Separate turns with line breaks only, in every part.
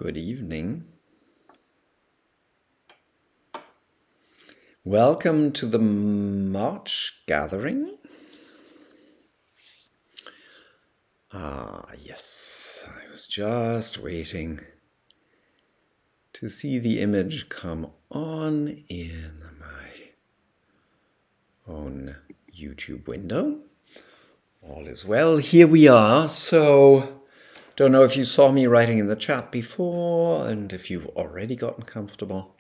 Good evening. Welcome to the March gathering. Yes, I was just waiting to see the image come on in my own YouTube window. All is well. Here we are. So, don't know if you saw me writing in the chat before and if you've already gotten comfortable.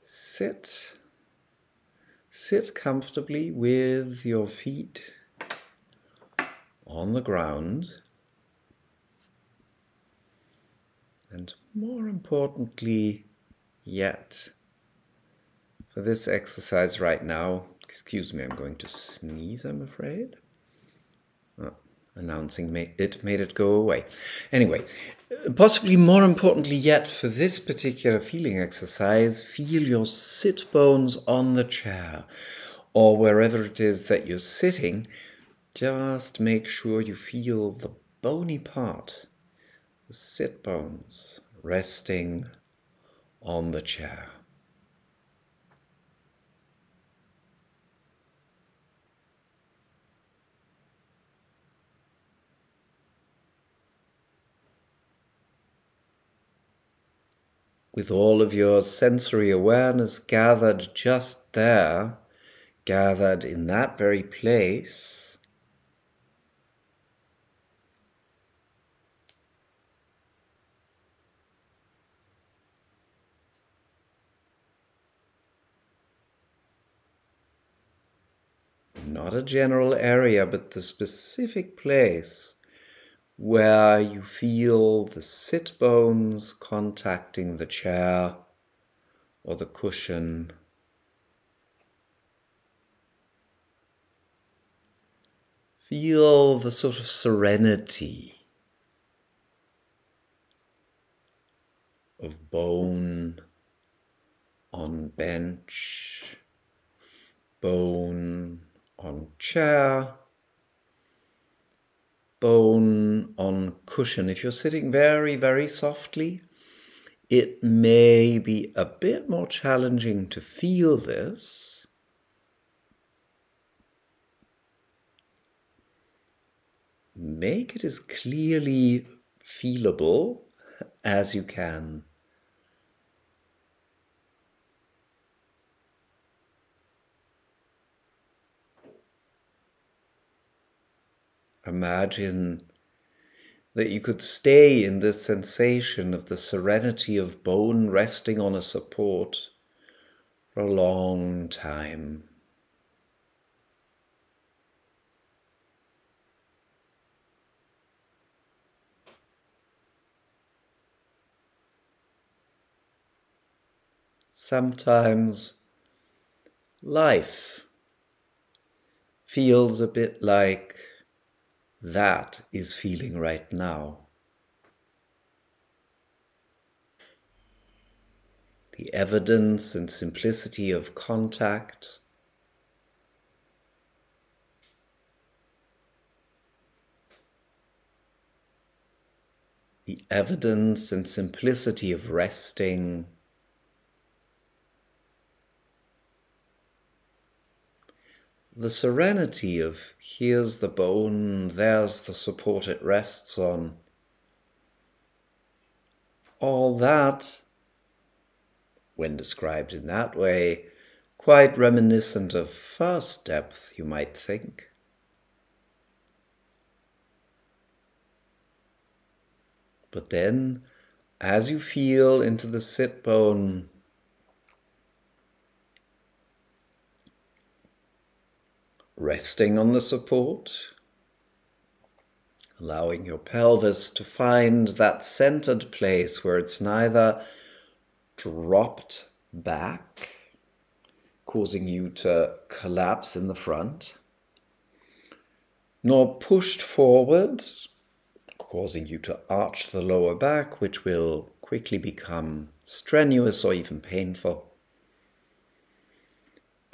Sit comfortably with your feet on the ground, and more importantly yet, for this exercise right now, excuse me, I'm going to sneeze, I'm afraid. Announcing it made it go away. Anyway, possibly more importantly yet, for this particular feeling exercise, feel your sit bones on the chair or wherever it is that you're sitting. Just make sure you feel the bony part, the sit bones, resting on the chair. With all of your sensory awareness gathered just there, gathered in that very place, not a general area, but the specific place where you feel the sit bones contacting the chair or the cushion. Feel the sort of serenity of bone on bench, bone on chair, bone on cushion. If you're sitting very, very softly, it may be a bit more challenging to feel this. Make it as clearly feelable as you can. Imagine that you could stay in this sensation of the serenity of bone resting on a support for a long time. Sometimes life feels a bit like that is feeling right now. The evidence and simplicity of contact, the evidence and simplicity of resting, the serenity of here's the bone, there's the support it rests on. All that, when described in that way, quite reminiscent of first depth, you might think. But then, as you feel into the sit bone, resting on the support, allowing your pelvis to find that centered place where it's neither dropped back, causing you to collapse in the front, nor pushed forward, causing you to arch the lower back, which will quickly become strenuous or even painful.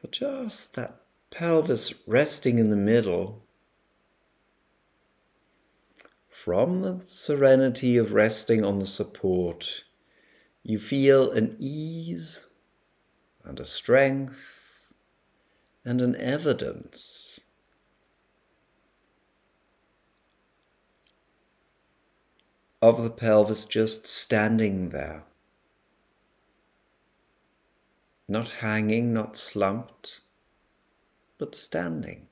But just that pelvis resting in the middle, from the serenity of resting on the support, you feel an ease and a strength and an evidence of the pelvis just standing there. Not hanging, not slumped, but standing.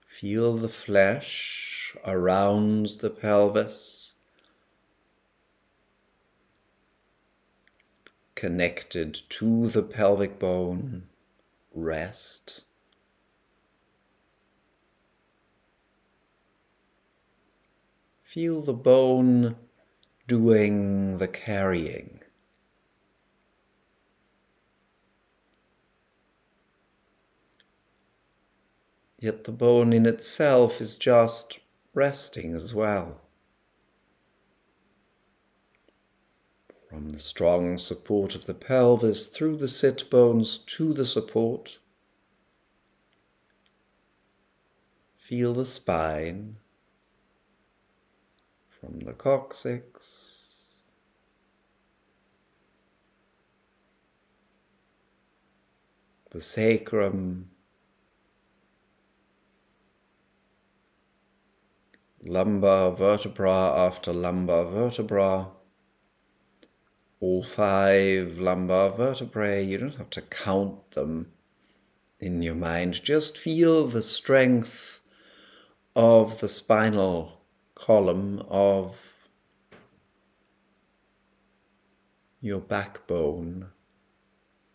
Feel the flesh around the pelvis, connected to the pelvic bone. Rest. Feel the bone doing the carrying. Yet the bone in itself is just resting as well. From the strong support of the pelvis through the sit bones to the support, feel the spine from the coccyx the sacrum, lumbar vertebra after lumbar vertebra, all 5 lumbar vertebrae. You don't have to count them in your mind. Just feel the strength of the spinal column of your backbone.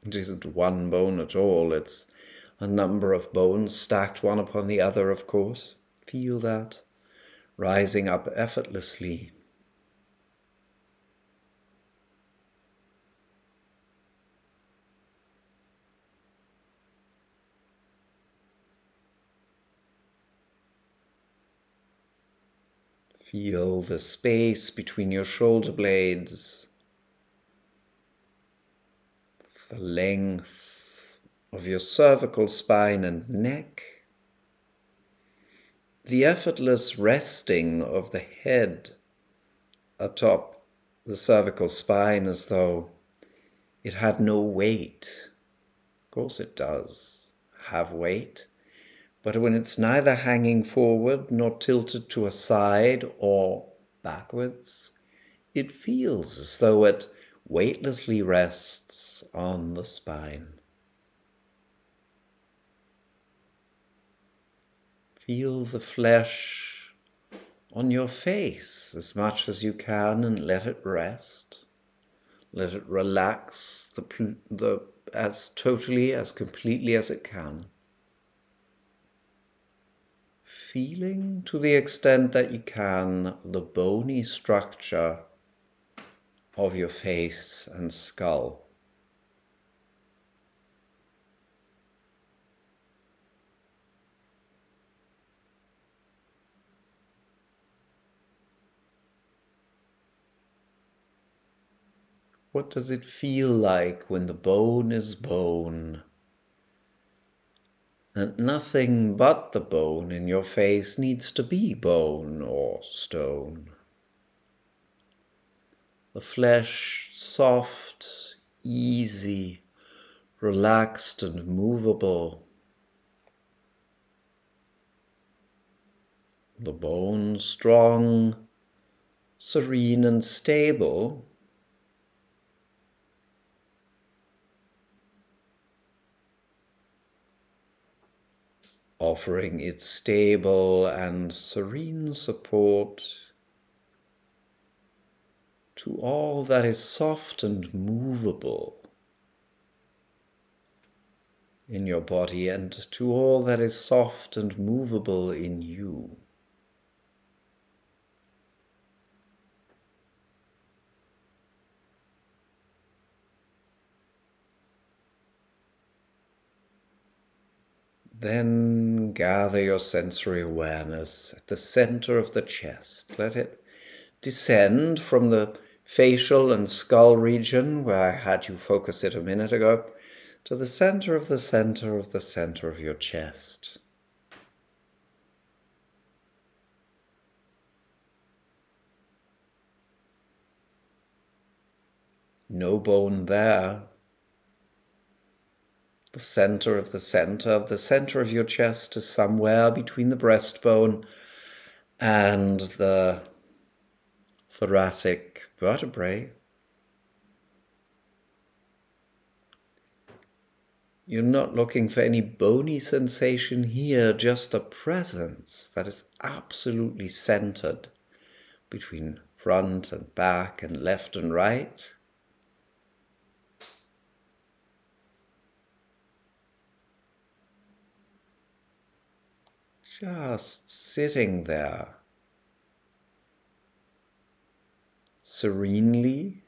It isn't one bone at all. It's a number of bones stacked one upon the other, of course. Feel that rising up effortlessly. Feel the space between your shoulder blades, the length of your cervical spine and neck, the effortless resting of the head atop the cervical spine as though it had no weight. Of course it does have weight, but when it's neither hanging forward nor tilted to a side or backwards, it feels as though it weightlessly rests on the spine. Feel the flesh on your face as much as you can and let it rest. Let it relax as totally, as completely as it can. Feeling to the extent that you can the bony structure of your face and skull. What does it feel like when the bone is bone? And nothing but the bone in your face needs to be bone or stone. The flesh soft, easy, relaxed and movable. The bone strong, serene and stable. Offering its stable and serene support to all that is soft and movable in your body and to all that is soft and movable in you. Then gather your sensory awareness at the center of the chest. Let it descend from the facial and skull region where I had you focus it a minute ago to the center of the center of the center of your chest. No bone there. The center of the center of your chest is somewhere between the breastbone and the thoracic vertebrae. You're not looking for any bony sensation here, just a presence that is absolutely centered between front and back and left and right. Just sitting there serenely,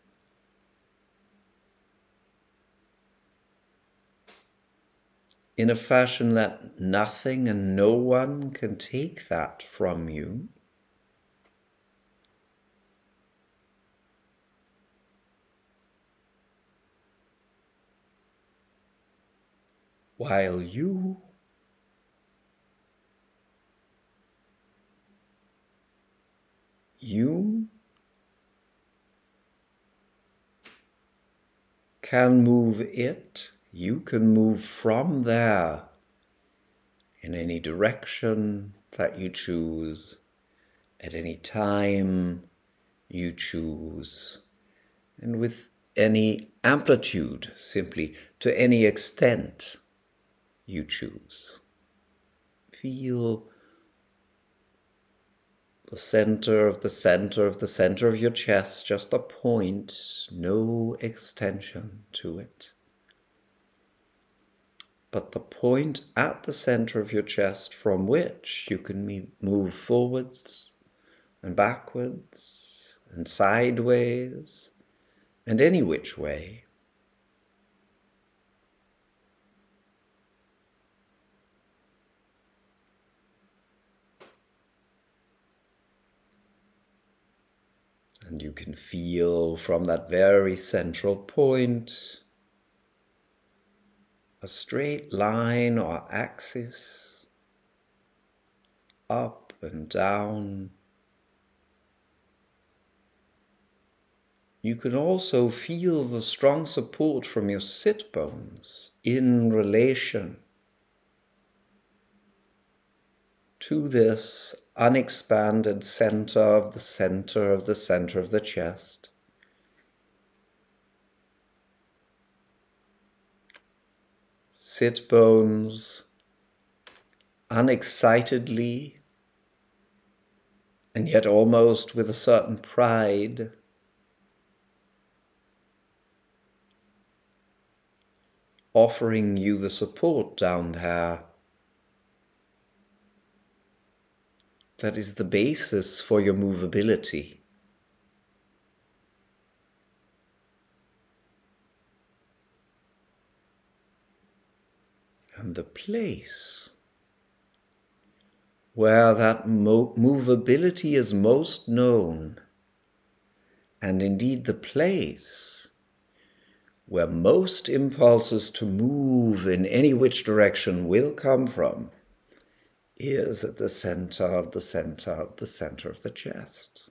in a fashion that nothing and no one can take that from you. While you can move it, you can move from there in any direction that you choose, at any time you choose, and with any amplitude, simply to any extent you choose. Feel the center of the center of the center of your chest, just a point, no extension to it. But the point at the center of your chest from which you can move forwards and backwards and sideways and any which way. And you can feel from that very central point a straight line or axis up and down. You can also feel the strong support from your sit bones in relation to this unexpanded center of the center of the center of the chest. Sit bones unexcitedly and yet almost with a certain pride offering you the support down there that is the basis for your movability. And the place where that movability is most known, and indeed the place where most impulses to move in any which direction will come from, is at the center of the center of the center of the chest.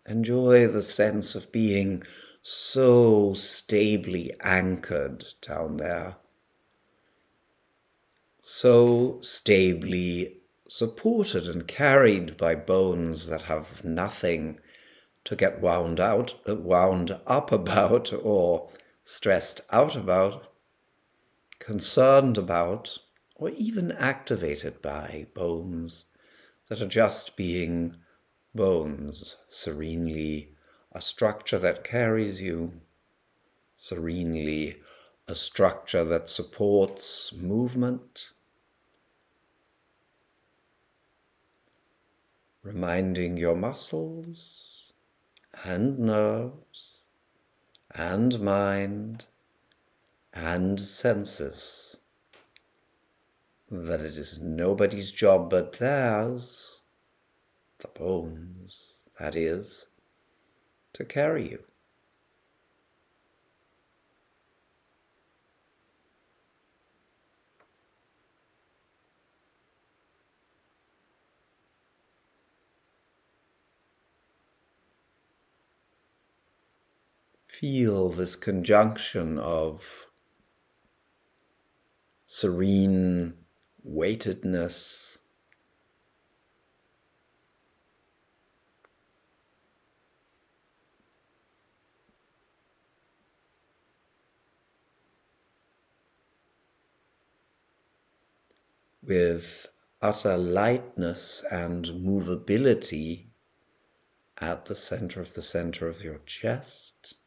Enjoy the sense of being so stably anchored down there, so stably supported and carried by bones that have nothing to get wound up about or stressed out about, concerned about, or even activated by bones that are just being bones, serenely a structure that carries you, serenely a structure that supports movement, reminding your muscles and nerves and mind and senses that it is nobody's job but theirs the bones, that is, to carry you. Feel this conjunction of serene weightedness with utter lightness and movability at the center of your chest.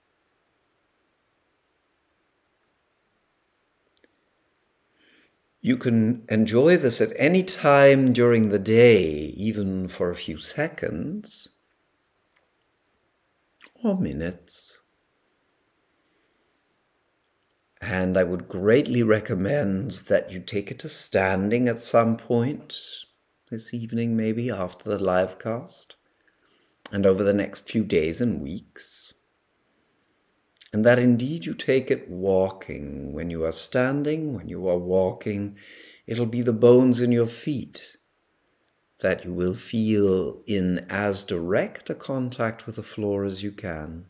You can enjoy this at any time during the day, even for a few seconds or minutes. And I would greatly recommend that you take it to standing at some point this evening, maybe after the live cast, and over the next few days and weeks. And that indeed you take it walking. When you are standing, when you are walking, it'll be the bones in your feet that you will feel in as direct a contact with the floor as you can.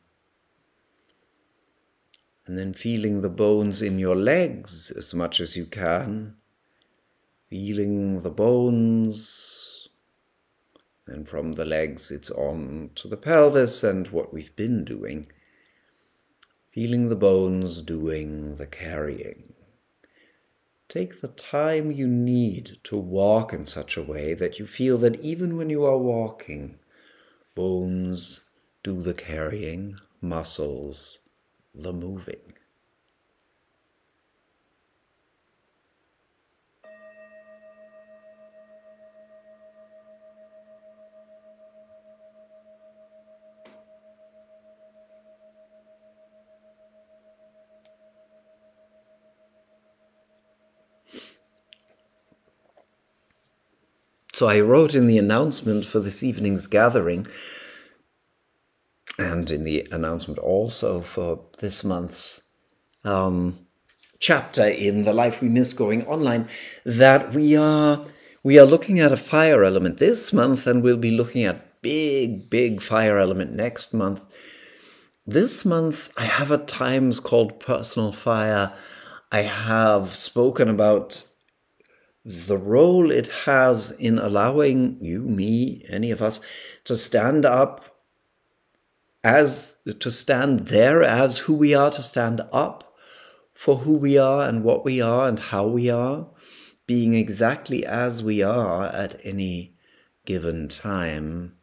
And then feeling the bones in your legs as much as you can. Feeling the bones. Then from the legs it's on to the pelvis and what we've been doing. Feeling the bones doing the carrying. Take the time you need to walk in such a way that you feel that even when you are walking, bones do the carrying, muscles the moving. So I wrote in the announcement for this evening's gathering, and in the announcement also for this month's chapter in The Life We Miss Going Online, that we are looking at a fire element this month, and we'll be looking at big fire element next month. This month I have at times called personal fire. I have spoken about the role it has in allowing you, me, any of us, to stand up to stand there as who we are, to stand up for who we are and what we are and how we are, being exactly as we are at any given time.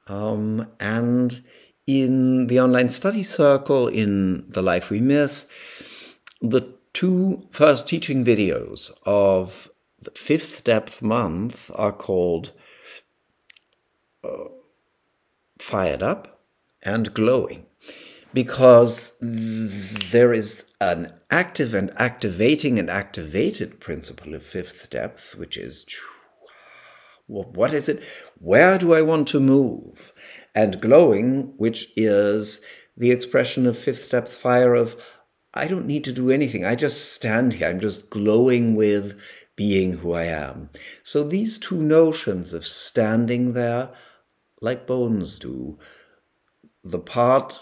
And in the online study circle, in The Life We Miss, the 2 first teaching videos of the 5th depth month are called Fired Up and Glowing, because there is an active and activating and activated principle of 5th depth, which is, what is it? Where do I want to move? And glowing, which is the expression of 5th depth fire of, I don't need to do anything. I just stand here. I'm just glowing with being who I am. So these 2 notions of standing there, like bones do, the part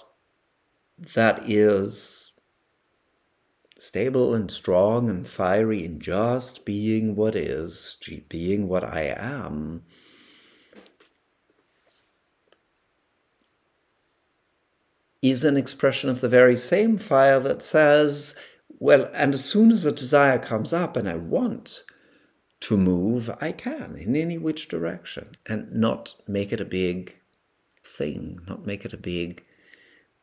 that is stable and strong and fiery in just being what is, being what I am, is an expression of the very same fire that says, well, and as soon as a desire comes up and I want to move, I can in any which direction, and not make it a big thing, not make it a big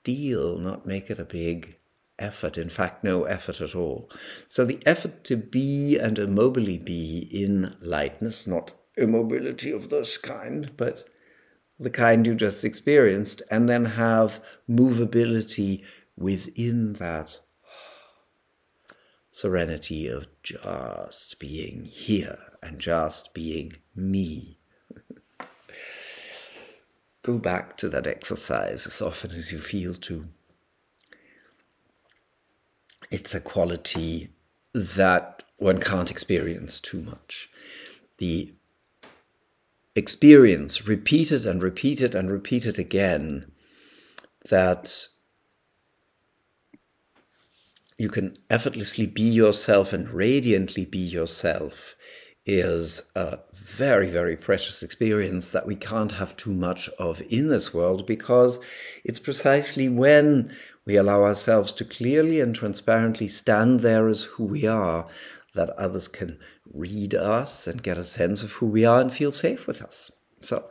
deal, not make it a big effort. In fact, no effort at all. So the effort to be and immobily be in lightness, not immobility of this kind, but the kind you just experienced, and then have movability within that serenity of just being here and just being me. go back to that exercise as often as you feel to. It's a quality that one can't experience too much. The experience, repeated and repeated and repeated again, that you can effortlessly be yourself and radiantly be yourself, is a very, very precious experience that we can't have too much of in this world, because it's precisely when we allow ourselves to clearly and transparently stand there as who we are that others can read us and get a sense of who we are and feel safe with us. So,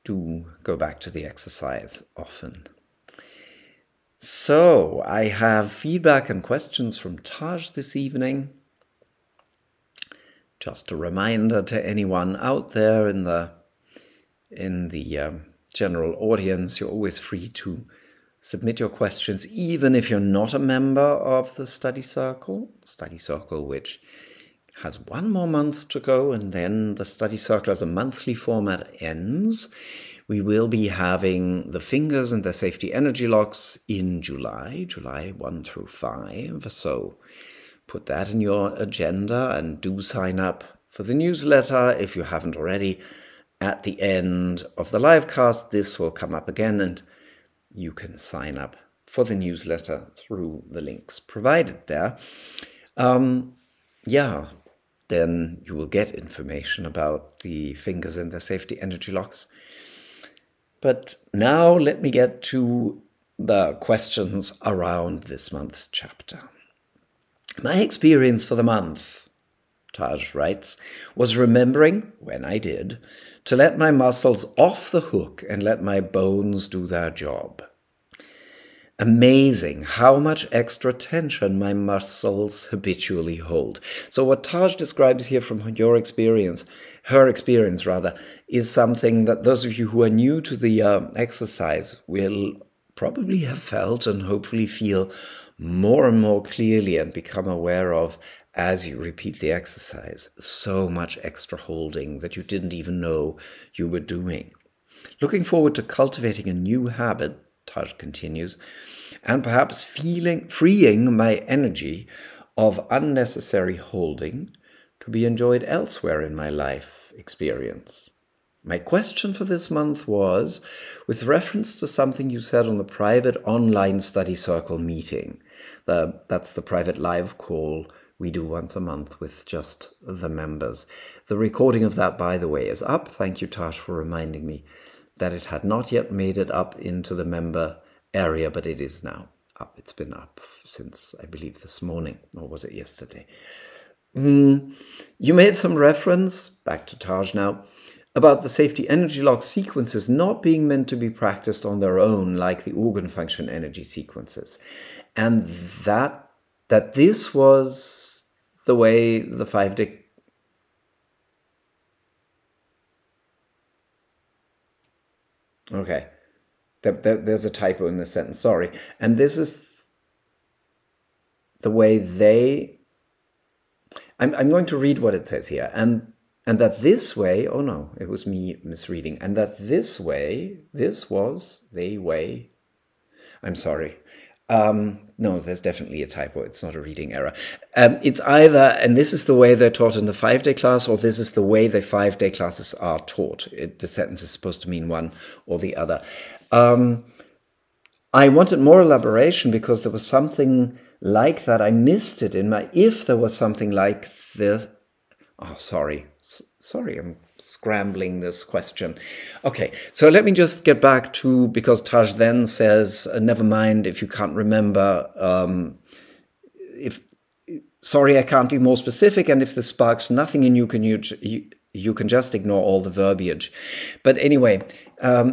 do go back to the exercise often. So, I have feedback and questions from Taj this evening. Just a reminder to anyone out there in the general audience, you're always free to submit your questions, even if you're not a member of the study circle, which has one more month to go, and then the study circle as a monthly format ends. We will be having the fingers and the safety energy locks in July 1 through 5. So put that in your agenda and do sign up for the newsletter if you haven't already. At the end of the live cast, this will come up again, and you can sign up for the newsletter through the links provided there. Then you will get information about the fingers and the safety energy locks. But now let me get to the questions around this month's chapter. My experience for the month, Taj writes, was remembering, when I did, to let my muscles off the hook and let my bones do their job. Amazing how much extra tension my muscles habitually hold. So what Taj describes here from her experience, is something that those of you who are new to the exercise will probably have felt and hopefully feel more and more clearly and become aware of as you repeat the exercise. So much extra holding that you didn't even know you were doing. Looking forward to cultivating a new habit, Taj continues, and perhaps freeing my energy of unnecessary holding to be enjoyed elsewhere in my life experience. My question for this month was, with reference to something you said on the private online study circle meeting. That's the private live call we do once a month with just the members. The recording of that, by the way, is up. Thank you, Taj, for reminding me that it had not yet made it up into the member area, but it is now up. It's been up since, I believe, this morning, or was it yesterday? You made some reference, back to Taj now, about the safety energy lock sequences not being meant to be practiced on their own like the organ function energy sequences. And that this was the way the 5-day... Okay, there's a typo in the sentence, sorry. And this is the way they... I'm going to read what it says here. And that this way, oh no, it was me misreading. And that this way, I'm sorry. No, there's definitely a typo. It's not a reading error. It's either, and this is the way they're taught in the 5-day class, or this is the way the 5-day classes are taught. The sentence is supposed to mean one or the other. I wanted more elaboration because there was something like that. I missed it in my, if there was something like this. Oh, sorry, I'm scrambling this question. Okay, so let me just get back to, because Taj then says, never mind if you can't remember, sorry, I can't be more specific, and if this sparks nothing in you, you can just ignore all the verbiage. But anyway,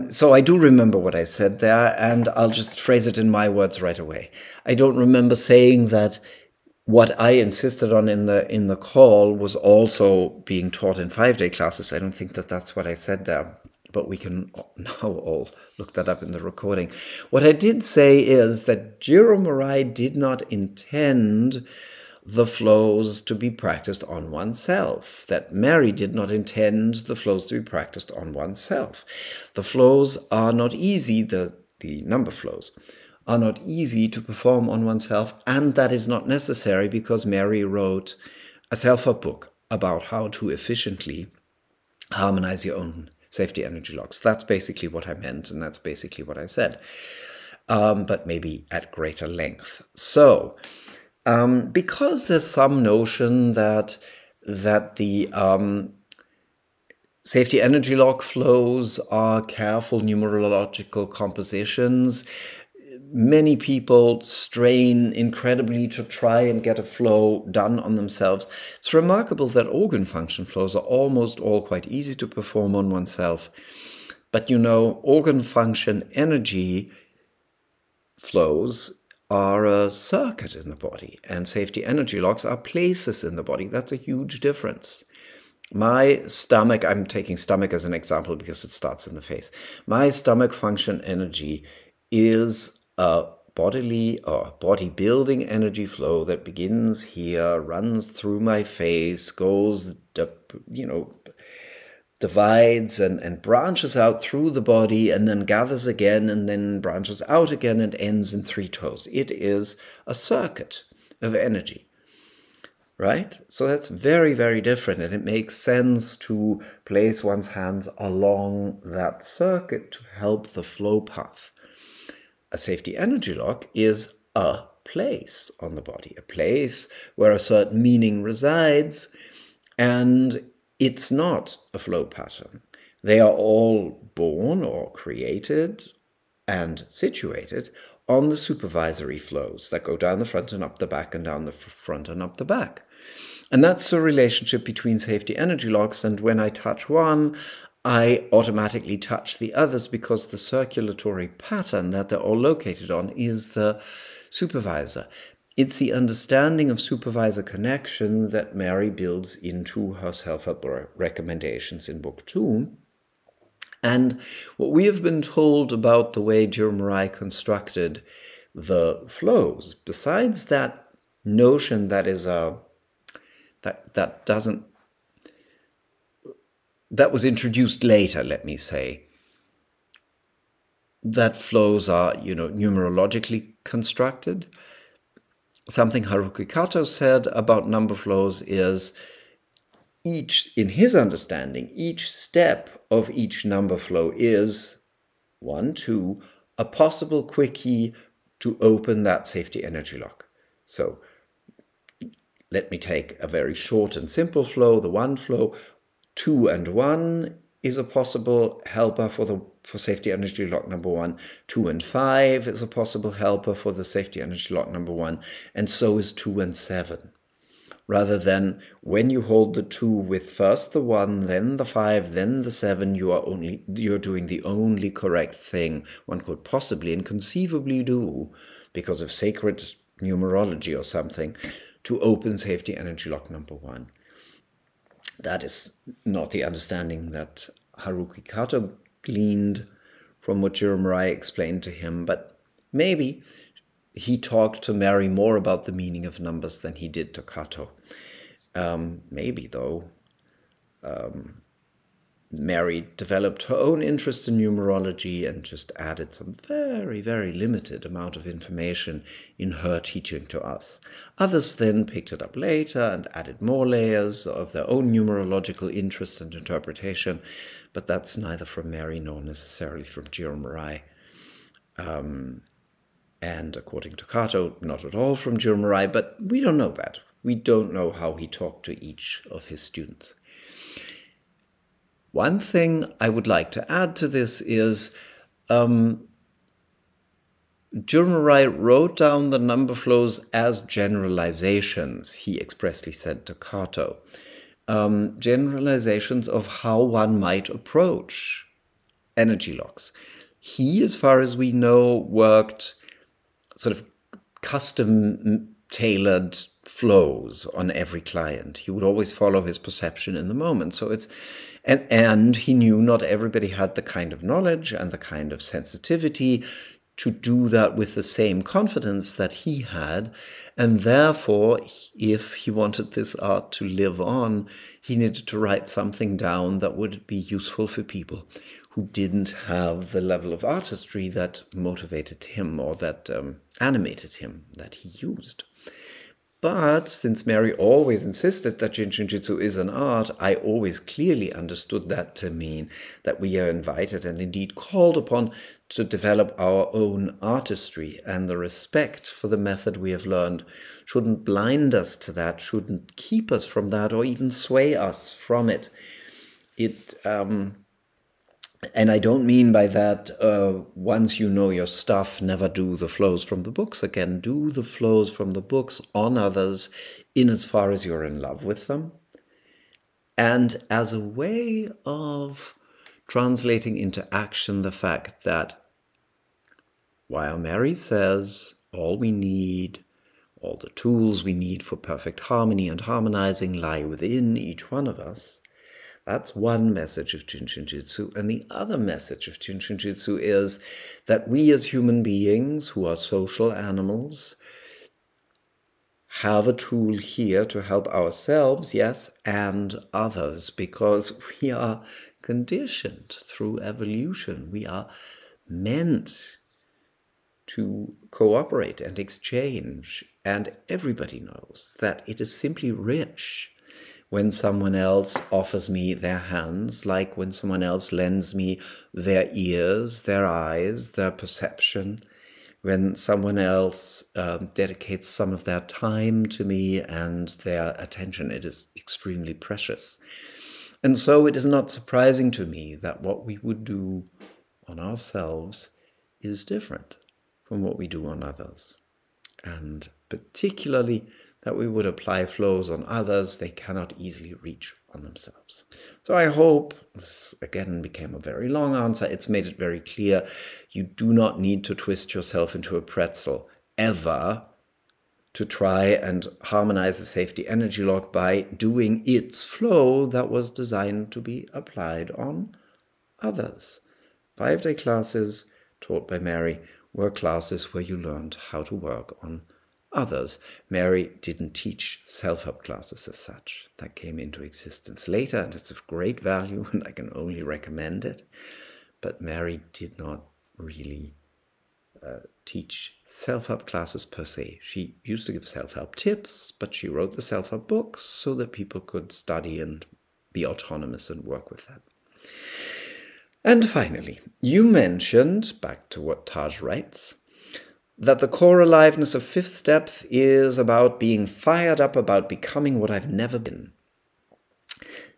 so I do remember what I said there, and I'll just phrase it in my words right away. I don't remember saying that what I insisted on in the call was also being taught in 5-day classes. I don't think that that's what I said there, but we can now all look that up in the recording. What I did say is that Jiro Murai did not intend the flows to be practiced on oneself, that Mary did not intend the flows to be practiced on oneself. The flows are not easy, the number flows are not easy to perform on oneself, and that is not necessary because Mary wrote a self-help book about how to efficiently harmonize your own safety energy locks. That's basically what I meant, and that's basically what I said, but maybe at greater length. So, because there's some notion that the safety energy lock flows are careful numerological compositions, many people strain incredibly to try and get a flow done on themselves. It's remarkable that organ function flows are almost all quite easy to perform on oneself. But you know, organ function energy flows are a circuit in the body, and safety energy locks are places in the body. That's a huge difference. My stomach, I'm taking stomach as an example because it starts in the face. My stomach function energy is a bodily or body-building energy flow that begins here, runs through my face, goes, divides and branches out through the body, and then gathers again, and then branches out again and ends in 3 toes. It is a circuit of energy, right? So that's very, very different, and it makes sense to place one's hands along that circuit to help the flow path. A safety energy lock is a place on the body, a place where a certain meaning resides, and it's not a flow pattern. They are all born or created and situated on the supervisory flows that go down the front and up the back and down the front and up the back. And that's the relationship between safety energy locks, and when I touch one, I automatically touch the others because the circulatory pattern that they're all located on is the supervisor. It's the understanding of supervisor connection that Mary builds into her self-help recommendations in Book 2. And what we have been told about the way Jeremiah constructed the flows, besides that notion that is that was introduced later, let me say, that flows are, numerologically constructed. Something Haruki Kato said about number flows is in his understanding, each step of each number flow is 1, 2, a possible quickie to open that safety energy lock. So let me take a very short and simple flow, the 1 flow. 2 and 1 is a possible helper for safety energy lock number 1. 2 and 5 is a possible helper for the safety energy lock number 1. And so is 2 and 7. Rather than when you hold the 2 with first the 1, then the 5, then the 7, you're doing the only correct thing one could possibly and conceivably do because of sacred numerology or something to open safety energy lock number 1. That is not the understanding that Haruki Kato gleaned from what Jeremiah explained to him, but maybe he talked to Mary more about the meaning of numbers than he did to Kato. Maybe, though, Mary developed her own interest in numerology and just added some very, very limited amount of information in her teaching to us. Others then picked it up later and added more layers of their own numerological interest and interpretation, but that's neither from Mary nor necessarily from Jeremiah. And according to Kato, not at all from Jeremiah, but we don't know that. We don't know how he talked to each of his students. One thing I would like to add to this is Jeremiah wrote down the number flows as generalizations, he expressly said to Kato. Generalizations of how one might approach energy locks. He, as far as we know, worked sort of custom-tailored flows on every client. He would always follow his perception in the moment. So and he knew not everybody had the kind of knowledge and the kind of sensitivity to do that with the same confidence that he had. And therefore, if he wanted this art to live on, he needed to write something down that would be useful for people who didn't have the level of artistry that motivated him or that animated him, that he used. But since Mary always insisted that Jinshin-jitsu is an art, I always clearly understood that to mean that we are invited and indeed called upon to develop our own artistry, and the respect for the method we have learned shouldn't blind us to that, shouldn't keep us from that, or even sway us from it. And I don't mean by that, once you know your stuff, never do the flows from the books again. Do the flows from the books on others in as far as you're in love with them. And as a way of translating into action the fact that while Mary says all we need, all the tools we need for perfect harmony and harmonizing lie within each one of us, that's one message of Jinshin-jitsu. And the other message of Jinshin-jitsu is that we as human beings who are social animals have a tool here to help ourselves, yes, and others, because we are conditioned through evolution. We are meant to cooperate and exchange. And everybody knows that it is simply rich when someone else offers me their hands, like when someone else lends me their ears, their eyes, their perception, when someone else dedicates some of their time to me and their attention. It is extremely precious. And so it is not surprising to me that what we would do on ourselves is different from what we do on others. And particularly that we would apply flows on others they cannot easily reach on themselves. So I hope, this again became a very long answer, it's made it very clear, you do not need to twist yourself into a pretzel ever to try and harmonize a safety energy lock by doing its flow that was designed to be applied on others. 5-day classes taught by Mary were classes where you learned how to work on others. Mary didn't teach self-help classes as such. That came into existence later, and it's of great value, and I can only recommend it. But Mary did not really teach self-help classes per se. She used to give self-help tips, but she wrote the self-help books so that people could study and be autonomous and work with that. And finally, you mentioned, back to what Taj writes, that the core aliveness of 5th depth is about being fired up, about becoming what I've never been.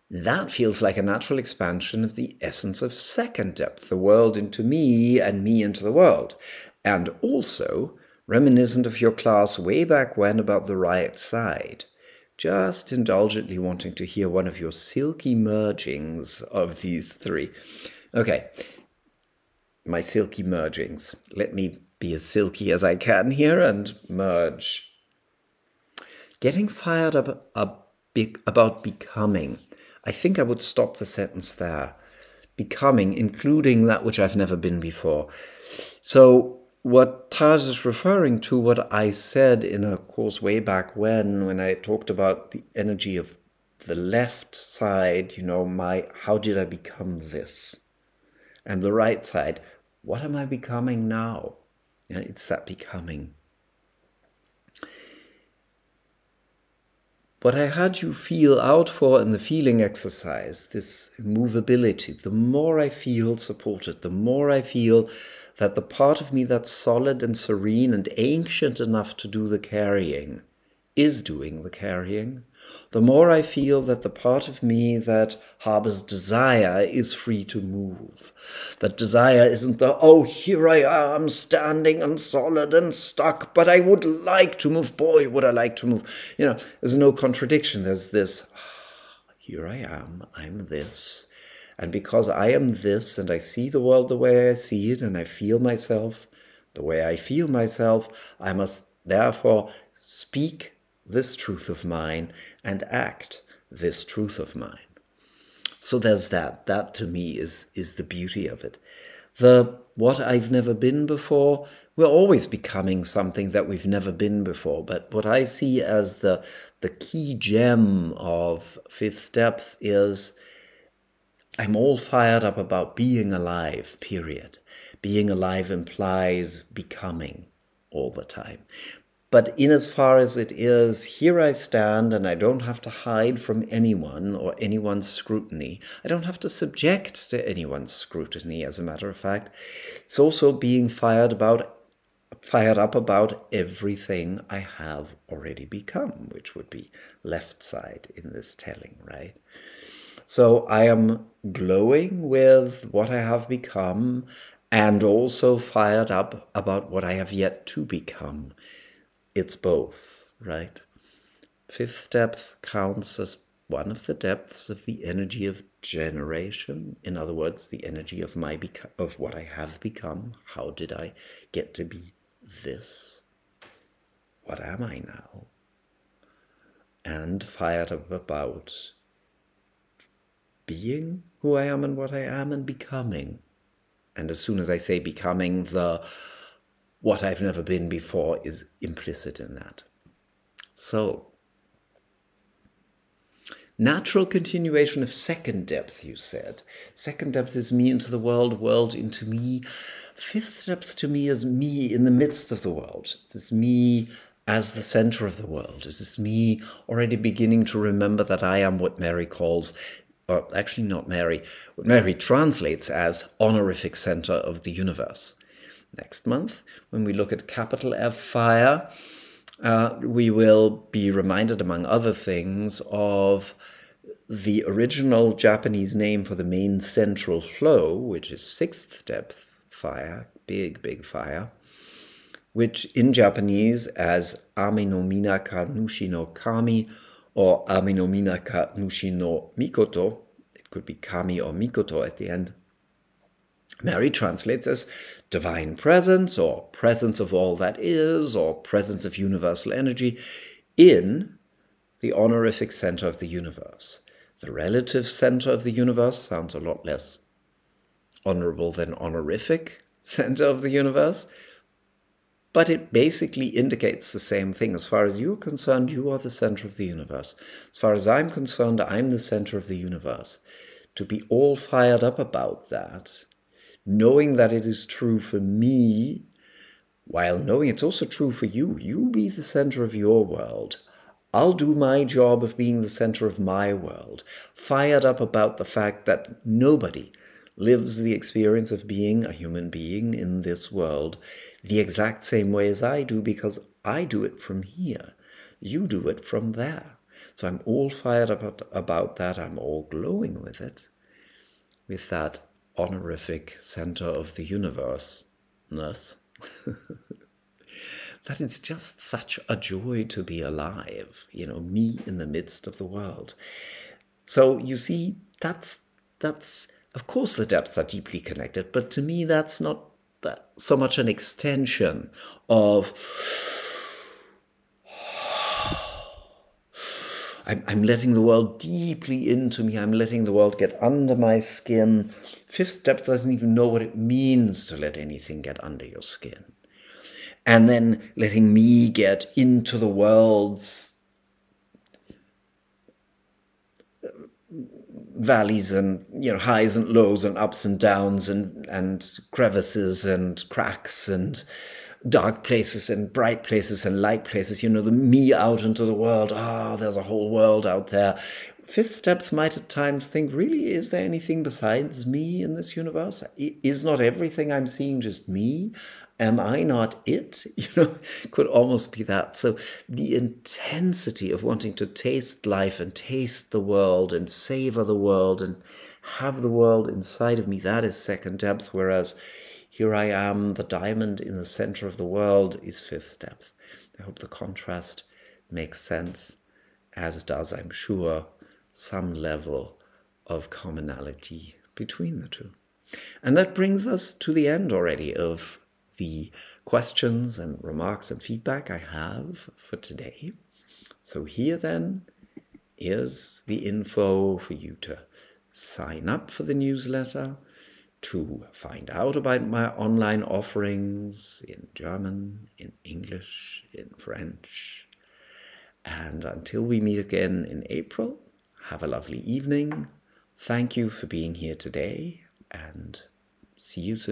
That feels like a natural expansion of the essence of 2nd depth, the world into me and me into the world, and also reminiscent of your class way back when about the right side. Just indulgently wanting to hear one of your silky mergings of these three. Okay, my silky mergings. Let me be as silky as I can here and merge. Getting fired up about becoming. I think I would stop the sentence there. Becoming, including that which I've never been before. So what Taj is referring to, what I said in a course way back when I talked about the energy of the left side, you know, how did I become this? And the right side, what am I becoming now? Yeah, it's that becoming. What I had you feel out for in the feeling exercise, this movability, the more I feel supported, the more I feel that the part of me that's solid and serene and ancient enough to do the carrying is doing the carrying, the more I feel that the part of me that harbors desire is free to move. That desire isn't the, oh, here I am standing and solid and stuck, but I would like to move. Boy, would I like to move. You know, there's no contradiction. There's this, here I am, I'm this. And because I am this and I see the world the way I see it and I feel myself the way I feel myself, I must therefore speak this truth of mine and act this truth of mine. So there's that to me is the beauty of it. The what I've never been before, We're always becoming something that we've never been before. But what I see as the key gem of fifth depth is I'm all fired up about being alive, period. Being alive implies becoming all the time. But in as far as it is, here I stand and I don't have to hide from anyone or anyone's scrutiny. I don't have to subject to anyone's scrutiny, as a matter of fact. It's also being fired up about everything I have already become, which would be left side in this telling, right? So I am glowing with what I have become and also fired up about what I have yet to become. It's both, right? Fifth depth counts as one of the depths of the energy of generation. In other words, the energy of what I have become. How did I get to be this? What am I now? And fired up about being who I am and what I am and becoming. And as soon as I say becoming, what I've never been before is implicit in that. So, natural continuation of second depth, you said. Second depth is me into the world, world into me. Fifth depth to me is me in the midst of the world. It's me as the center of the world. This is me already beginning to remember that I am what Mary calls, or actually not Mary, what Mary translates as honorific center of the universe. Next month, when we look at capital F fire, we will be reminded, among other things, of the original Japanese name for the main central flow, which is sixth depth fire, big, big fire, which in Japanese as Ame no Minaka Nushi no Kami or Ame no Minaka Nushi no Mikoto, it could be Kami or Mikoto at the end, Mary translates as divine presence or presence of all that is or presence of universal energy in the honorific center of the universe. The relative center of the universe sounds a lot less honorable than honorific center of the universe, but it basically indicates the same thing. As far as you're concerned, you are the center of the universe. As far as I'm concerned, I'm the center of the universe. To be all fired up about that, knowing that it is true for me, while knowing it's also true for you. You be the center of your world. I'll do my job of being the center of my world. Fired up about the fact that nobody lives the experience of being a human being in this world the exact same way as I do, because I do it from here. You do it from there. So I'm all fired up about that. I'm all glowing with it, with that honorific center of the universe-ness. That it's just such a joy to be alive, me in the midst of the world. So you see, that's of course the depths are deeply connected, but to me that's not so much an extension of I'm letting the world deeply into me. I'm letting the world get under my skin. Fifth depth doesn't even know what it means to let anything get under your skin. And then letting me get into the world's valleys and highs and lows and ups and downs and crevices and cracks and dark places and bright places and light places, the me out into the world. There's a whole world out there. Fifth depth might at times think, really, is there anything besides me in this universe? Is not everything I'm seeing just me? Am I not it? Could almost be that. So the intensity of wanting to taste life and taste the world and savor the world and have the world inside of me, that is second depth, whereas here I am, the diamond in the center of the world, is fifth depth. I hope the contrast makes sense, as it does, I'm sure, some level of commonality between the two. And that brings us to the end already of the questions and remarks and feedback I have for today. So here then is the info for you to sign up for the newsletter, to find out about my online offerings in German, in English, in French. And until we meet again in April, have a lovely evening. Thank you for being here today, and see you soon.